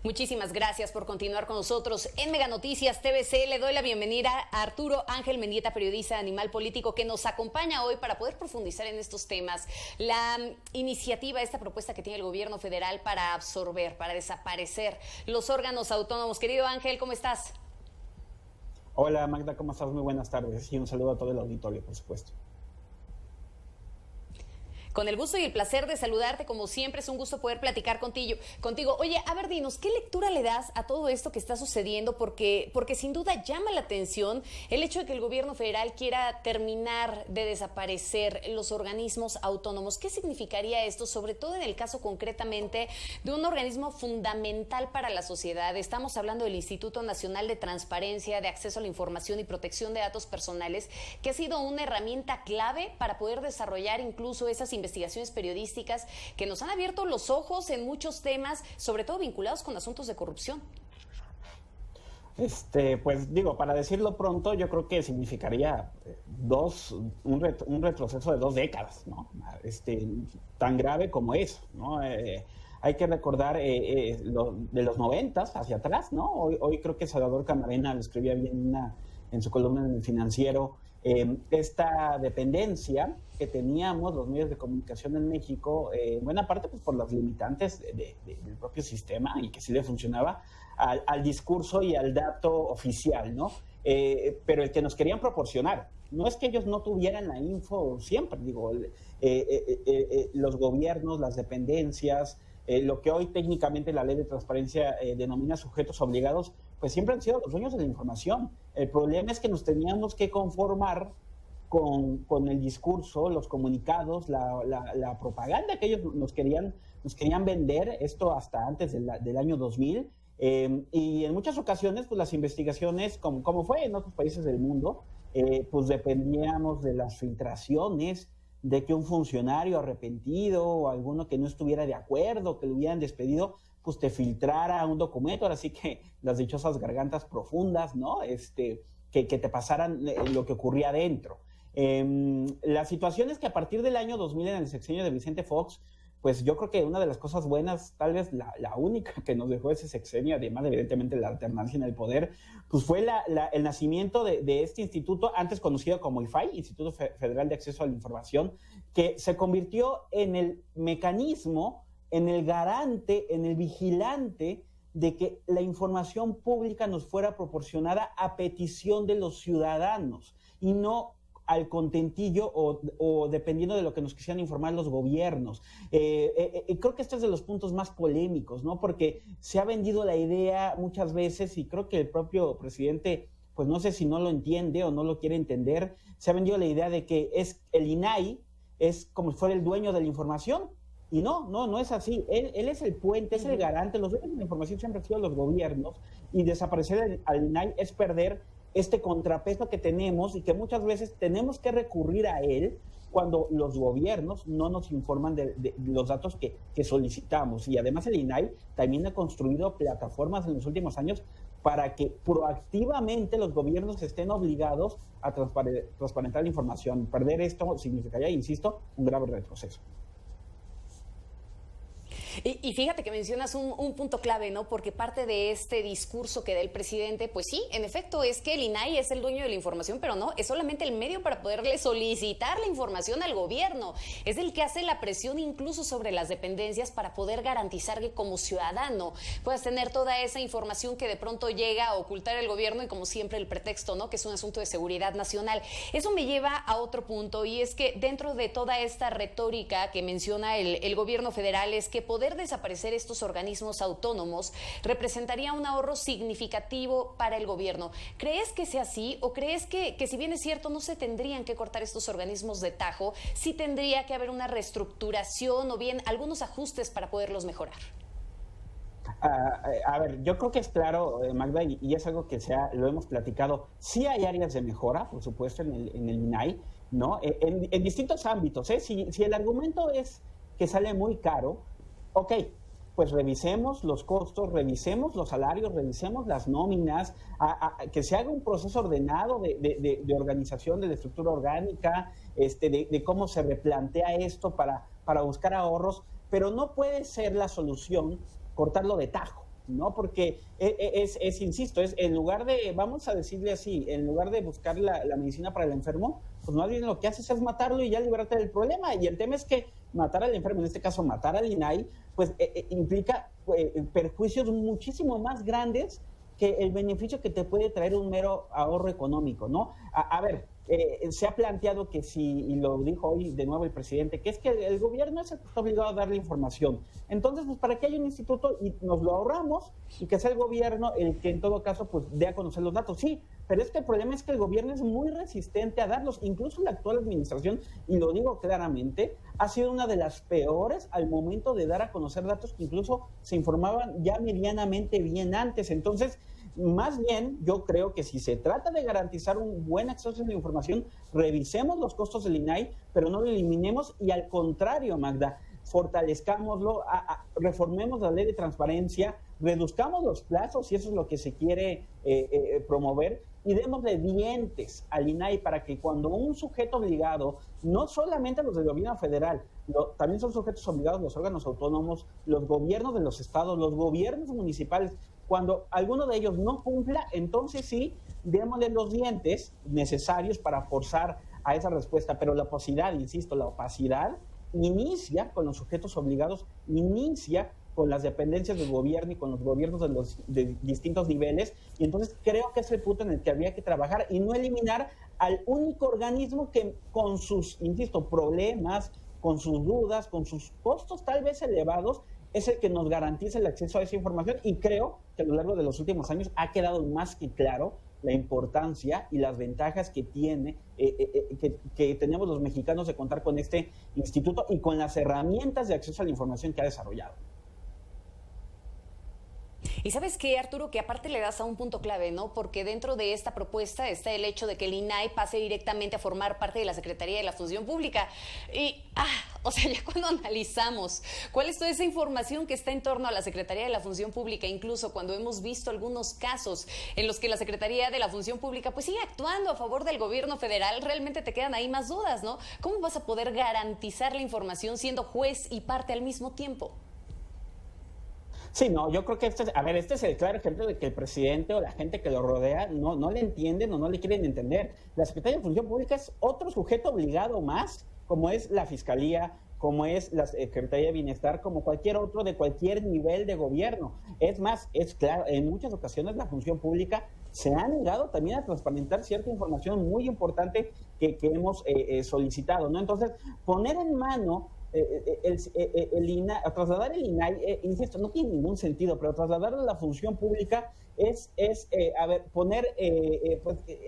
Muchísimas gracias por continuar con nosotros en Mega Noticias TVC. Le doy la bienvenida a Arturo Ángel Mendieta, periodista de Animal Político, que nos acompaña hoy para poder profundizar en estos temas. La iniciativa, esta propuesta que tiene el gobierno federal para absorber, para desaparecer los órganos autónomos. Querido Ángel, ¿cómo estás? Hola Magda, ¿cómo estás? Muy buenas tardes y un saludo a todo el auditorio, por supuesto. Con el gusto y el placer de saludarte, como siempre, es un gusto poder platicar contigo. Oye, a ver, dinos, ¿qué lectura le das a todo esto que está sucediendo? Porque sin duda llama la atención el hecho de que el gobierno federal quiera terminar de desaparecer los organismos autónomos. ¿Qué significaría esto, sobre todo en el caso concretamente de un organismo fundamental para la sociedad? Estamos hablando del Instituto Nacional de Transparencia, de Acceso a la Información y Protección de Datos Personales, que ha sido una herramienta clave para poder desarrollar incluso esas investigaciones periodísticas que nos han abierto los ojos en muchos temas, sobre todo vinculados con asuntos de corrupción. Pues digo, para decirlo pronto, yo creo que significaría un retroceso de 2 décadas, ¿no? Tan grave como eso, ¿no? Hay que recordar de los 90 hacia atrás, ¿no? Hoy creo que Salvador Camarena lo escribía bien en su columna en El Financiero, esta dependencia que teníamos los medios de comunicación en México, en buena parte pues por las limitantes del propio sistema y que sí le funcionaba al discurso y al dato oficial, ¿no? Pero el que nos querían proporcionar. No es que ellos no tuvieran la info siempre, digo, los gobiernos, las dependencias, lo que hoy técnicamente la ley de transparencia denomina sujetos obligados, pues siempre han sido los dueños de la información. El problema es que nos teníamos que conformar con el discurso, los comunicados, la propaganda que ellos nos querían vender, esto hasta antes del año 2000, y en muchas ocasiones pues las investigaciones, como fue en otros países del mundo, pues dependíamos de las filtraciones, de que un funcionario arrepentido o alguno que no estuviera de acuerdo, que lo hubieran despedido, pues te filtrara un documento. Ahora sí que las dichosas gargantas profundas, ¿no? Que te pasaran lo que ocurría adentro. La situación es que a partir del año 2000, en el sexenio de Vicente Fox, pues yo creo que una de las cosas buenas, tal vez la única que nos dejó ese sexenio, además evidentemente la alternancia en el poder, pues fue el nacimiento de este instituto, antes conocido como IFAI, Instituto Federal de Acceso a la Información, que se convirtió en el mecanismo, en el garante, en el vigilante de que la información pública nos fuera proporcionada a petición de los ciudadanos y no al contentillo o dependiendo de lo que nos quisieran informar los gobiernos. Creo que este es de los puntos más polémicos, ¿no? Porque se ha vendido la idea muchas veces, y creo que el propio presidente, pues no sé si no lo entiende o no lo quiere entender, se ha vendido la idea de que el INAI es como si fuera el dueño de la información. Y no es así. Él es el puente, es el garante. Los dueños de la información siempre han sido los gobiernos, y desaparecer al INAI es perder este contrapeso que tenemos y que muchas veces tenemos que recurrir a él cuando los gobiernos no nos informan de los datos que solicitamos. Y además el INAI también ha construido plataformas en los últimos años para que proactivamente los gobiernos estén obligados a transparentar la información. Perder esto significaría, insisto, un grave retroceso. Y fíjate que mencionas un punto clave, ¿no? Porque parte de este discurso que da el presidente, pues sí, en efecto, es que el INAI es el dueño de la información, pero no, es solamente el medio para poderle solicitar la información al gobierno. Es el que hace la presión incluso sobre las dependencias para poder garantizar que como ciudadano puedas tener toda esa información que de pronto llega a ocultar el gobierno, y como siempre el pretexto, ¿no? Que es un asunto de seguridad nacional. Eso me lleva a otro punto, y es que dentro de toda esta retórica que menciona el gobierno federal, es que poder desaparecer estos organismos autónomos representaría un ahorro significativo para el gobierno. ¿Crees que sea así, o crees que si bien es cierto no se tendrían que cortar estos organismos de tajo, sí tendría que haber una reestructuración o bien algunos ajustes para poderlos mejorar? A ver, yo creo que es claro, Magda, y es algo que lo hemos platicado. Sí hay áreas de mejora, por supuesto, en el INAI, ¿no? En distintos ámbitos, ¿eh? Si el argumento es que sale muy caro, ok, pues revisemos los costos, revisemos los salarios, revisemos las nóminas, que se haga un proceso ordenado de organización, de la estructura orgánica, de cómo se replantea esto para buscar ahorros, pero no puede ser la solución cortarlo de tajo. ¿no? Porque insisto, es en lugar de, vamos a decirle así, en lugar de buscar la medicina para el enfermo, pues más bien lo que haces es matarlo y ya librarte del problema. Y el tema es que matar al enfermo, en este caso matar al INAI, pues implica perjuicios muchísimo más grandes que el beneficio que te puede traer un mero ahorro económico, ¿no? A ver, se ha planteado que si, y lo dijo hoy de nuevo el presidente, que es que el gobierno es el que está obligado a darle información. Entonces, pues, ¿para qué hay un instituto? Y nos lo ahorramos y que sea el gobierno el que en todo caso, pues, dé a conocer los datos. Sí, pero es que el problema es que el gobierno es muy resistente a darlos. Incluso la actual administración, y lo digo claramente, ha sido una de las peores al momento de dar a conocer datos que incluso se informaban ya medianamente bien antes. Entonces, más bien, yo creo que si se trata de garantizar un buen acceso a la información, revisemos los costos del INAI, pero no lo eliminemos y al contrario, Magda, fortalezcámoslo, reformemos la ley de transparencia, reduzcamos los plazos, si eso es lo que se quiere promover, y démosle dientes al INAI para que cuando un sujeto obligado, no solamente los del gobierno federal, también son sujetos obligados los órganos autónomos, los gobiernos de los estados, los gobiernos municipales, cuando alguno de ellos no cumpla, entonces sí, démosle los dientes necesarios para forzar a esa respuesta. Pero la opacidad, insisto, la opacidad inicia con los sujetos obligados, inicia con las dependencias del gobierno y con los gobiernos de distintos niveles, y entonces creo que es el punto en el que habría que trabajar y no eliminar al único organismo que con sus, insisto, problemas, con sus dudas, con sus costos tal vez elevados, es el que nos garantiza el acceso a esa información, y creo que a lo largo de los últimos años ha quedado más que claro la importancia y las ventajas que tiene, que tenemos los mexicanos de contar con este instituto y con las herramientas de acceso a la información que ha desarrollado. Y ¿sabes qué, Arturo? Que aparte le das a un punto clave, ¿no? Porque dentro de esta propuesta está el hecho de que el INAI pase directamente a formar parte de la Secretaría de la Función Pública. Y, o sea, ya cuando analizamos cuál es toda esa información que está en torno a la Secretaría de la Función Pública, incluso cuando hemos visto algunos casos en los que la Secretaría de la Función Pública pues sigue actuando a favor del gobierno federal, realmente te quedan ahí más dudas, ¿no? ¿Cómo vas a poder garantizar la información siendo juez y parte al mismo tiempo? Sí, no, yo creo que este es el claro ejemplo de que el presidente o la gente que lo rodea no le entienden o no le quieren entender. La Secretaría de Función Pública es otro sujeto obligado más, como es la Fiscalía, como es la Secretaría de Bienestar, como cualquier otro de cualquier nivel de gobierno. Es más, es claro, en muchas ocasiones la Función Pública se ha negado también a transparentar cierta información muy importante que hemos solicitado, ¿no? Entonces, poner en mano el INAI, trasladar el INAI, insisto, no tiene ningún sentido, pero trasladarlo a la función pública es pues,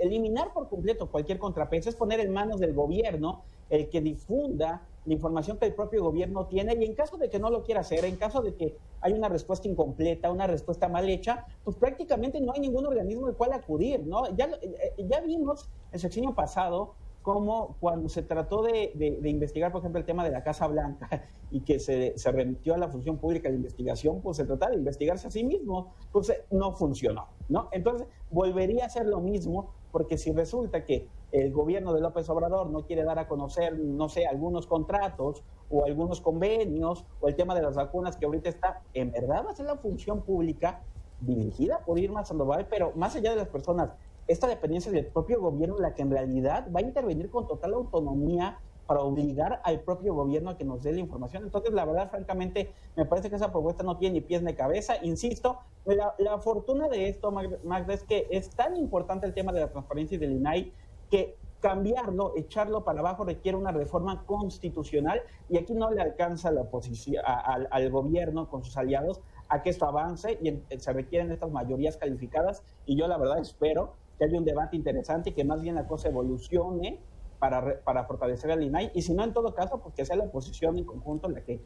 eliminar por completo cualquier contrapeso, es poner en manos del gobierno el que difunda la información que el propio gobierno tiene, y en caso de que no lo quiera hacer, en caso de que hay una respuesta incompleta, una respuesta mal hecha, pues prácticamente no hay ningún organismo al cual acudir, ¿no? Ya vimos el sexenio pasado como cuando se trató de investigar, por ejemplo, el tema de la Casa Blanca y que se remitió a la función pública de investigación, pues se trataba de investigarse a sí mismo, pues no funcionó, ¿no? Entonces, volvería a ser lo mismo, porque si resulta que el gobierno de López Obrador no quiere dar a conocer, no sé, algunos contratos o algunos convenios, o el tema de las vacunas que ahorita está, en verdad va a ser la función pública dirigida por Irma Sandoval, pero más allá de las personas, esta dependencia del propio gobierno, la que en realidad va a intervenir con total autonomía para obligar al propio gobierno a que nos dé la información. Entonces, la verdad, francamente, me parece que esa propuesta no tiene ni pies ni cabeza. Insisto, la fortuna de esto, Magda, es que es tan importante el tema de la transparencia y del INAI que cambiarlo, echarlo para abajo requiere una reforma constitucional, y aquí no le alcanza la oposición al gobierno con sus aliados a que esto avance, y se requieren estas mayorías calificadas, y yo la verdad espero que haya un debate interesante y que más bien la cosa evolucione para fortalecer al INAI, y si no, en todo caso, pues que sea la oposición en conjunto la que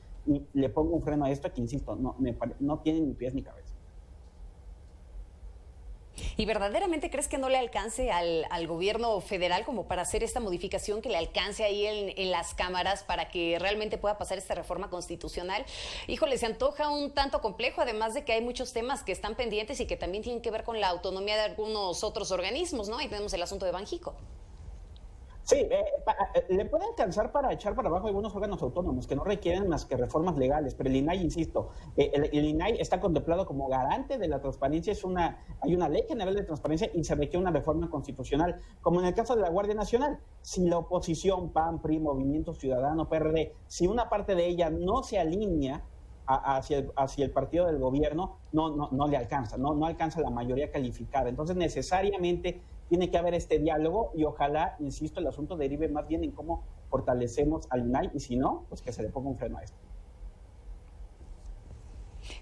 le ponga un freno a esto, que insisto, no tiene ni pies ni cabeza. ¿Y verdaderamente crees que no le alcance al gobierno federal como para hacer esta modificación, que le alcance ahí en las cámaras para que realmente pueda pasar esta reforma constitucional? Híjole, se antoja un tanto complejo, además de que hay muchos temas que están pendientes y que también tienen que ver con la autonomía de algunos otros organismos, ¿no? Ahí tenemos el asunto de Banjico. Sí, le puede alcanzar para echar para abajo algunos órganos autónomos que no requieren más que reformas legales, pero el INAI, insisto, el INAI está contemplado como garante de la transparencia, hay una ley general de transparencia y se requiere una reforma constitucional, como en el caso de la Guardia Nacional. Si la oposición, PAN, PRI, Movimiento Ciudadano, PRD, si una parte de ella no se alinea hacia el partido del gobierno, no le alcanza, no alcanza la mayoría calificada. Entonces, necesariamente tiene que haber este diálogo y ojalá, insisto, el asunto derive más bien en cómo fortalecemos al INAI y si no, pues que se le ponga un freno a esto.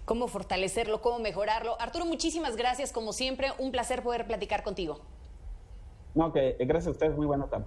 Cómo fortalecerlo, cómo mejorarlo. Arturo, muchísimas gracias, como siempre, un placer poder platicar contigo. No, que gracias a ustedes, muy buena tarde.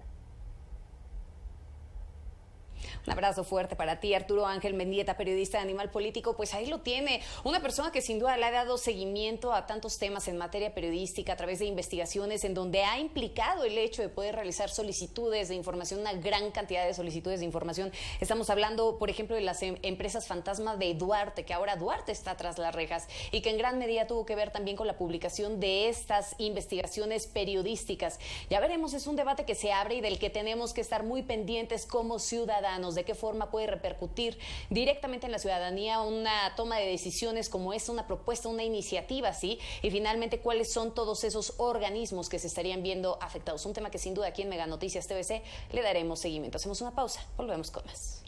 Un abrazo fuerte para ti, Arturo Ángel Mendieta, periodista de Animal Político. Pues ahí lo tiene, una persona que sin duda le ha dado seguimiento a tantos temas en materia periodística a través de investigaciones en donde ha implicado el hecho de poder realizar solicitudes de información, una gran cantidad de solicitudes de información. Estamos hablando, por ejemplo, de las empresas fantasma de Duarte, que ahora Duarte está tras las rejas y que en gran medida tuvo que ver también con la publicación de estas investigaciones periodísticas. Ya veremos, es un debate que se abre y del que tenemos que estar muy pendientes como ciudadanos, de qué forma puede repercutir directamente en la ciudadanía una toma de decisiones como esta, una propuesta, una iniciativa, ¿sí? Y finalmente, cuáles son todos esos organismos que se estarían viendo afectados. Un tema que sin duda aquí en Mega Noticias TVC le daremos seguimiento. Hacemos una pausa, volvemos con más.